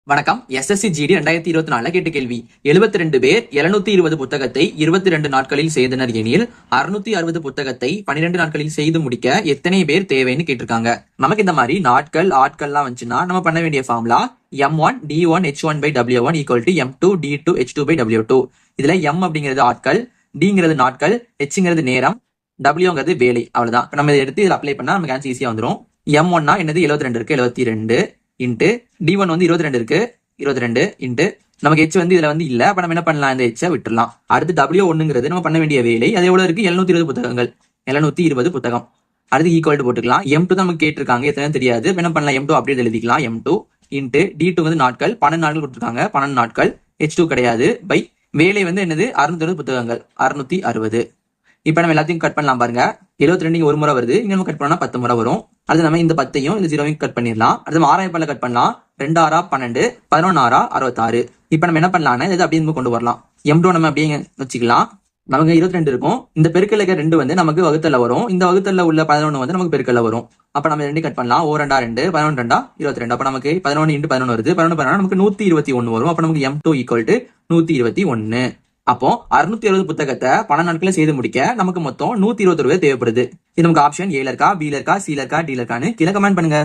வணக்கம். SSC GD 2024 கேட்ட கேள்வி. 72 பேர் 720 புத்தகத்தை 22 நாட்களில் செய்தனர் எனில் 660 புத்தகத்தை 12 நாட்களில் செய்து முடிக்க எத்தனை பேர் தேவைன்னு கேட்டிருக்காங்க. நமக்கு இந்த மாதிரி நாட்கள் ஆட்கள்லாம் வந்துச்சுன்னா நம்ம பண்ண வேண்டிய formula M1 D1 H1 by W1 equal to M2 D2 H2 by W2. இதுல M அப்படிங்கிறது ஆட்கள், Dங்கிறது நாட்கள், Hங்கிறது நேரம், Wங்கிறது வேலை. அவ்வளவுதான். நம்ம இதை எடுத்து இதில் அப்ளை பண்ணா நமக்கு ஆன்சர் ஈஸியா வந்துடும். M1 என்னது 72 இருக்கு, 72 இன்ட்டு D1 வந்து 22 இருக்கு, 22 இன்ட்டு நமக்கு H வந்து இதுல வந்து இல்ல. அப்ப நம்ம என்ன பண்ணலாம், இந்த H விட்டுறலாம். அடுத்து W1ங்கிறது நம்ம பண்ண வேண்டிய வேலை, அது எவ்வளவு இருக்கு, 720 புத்தகங்கள், 720 புத்தகம். அடுத்து ஈக்குவல் டு போட்டுக்கலாம். M2 தான் நமக்கு கேட்டிருக்காங்க, எத்தனை தெரியாது. என்ன பண்ணலாம், M2 அப்படியே எழுதிக்கலாம். M2 இன்ட்டு D2 வந்து நாட்கள், 12 நாட்கள் கொடுத்துருக்காங்க, 12 நாட்கள். H2 கிடையாது, பை வேலை வந்து என்னது 660 புத்தகங்கள், 660. இப்ப நம்ம எல்லாத்தையும் கட் பண்ணலாம் பாருங்க. 72 ஒரு முறை வருது, இங்க நம்ம கட் பண்ணா 10 முறை வரும். அது நம்ம இந்த 10ஐயும் இந்த 0வையும் கட் பண்ணிடலாம். அது 6 கட் பண்ணலாம். 2 6 12, 11 6 66. இப்ப நம்ம என்ன பண்ணலாம்னா இதை அப்படியே கொண்டு வரலாம். M2 நம்ம அப்படியே வச்சுக்கலாம். நமக்கு 22 இருக்கும். இந்த பெருக்கல் 2 வந்து நமக்கு வகுத்தல்ல வரும். இந்த வகுத்தல்ல உள்ள 11 வந்து நமக்கு பெருக்கல்ல வரும். அப்ப நம்ம 2 கட் பண்ணலாம். 2 2 11 2 22. அப்ப நமக்கு 11 × 11 வருது. 11 11 நமக்கு 121 வரும். அப்ப நமக்கு M2 ஈக்குவல் டு 121. அப்போ 660 புத்தகத்தை 12 நாட்களை செய்து முடிக்க நமக்கு மொத்தம் 121 தேவைப்படுது. இது நமக்கு ஆப்ஷன் ஏல இருக்கா, பில இருக்கா, சில இருக்கா, டில இருக்கான்னு கீழே கமெண்ட் பண்ணுங்க.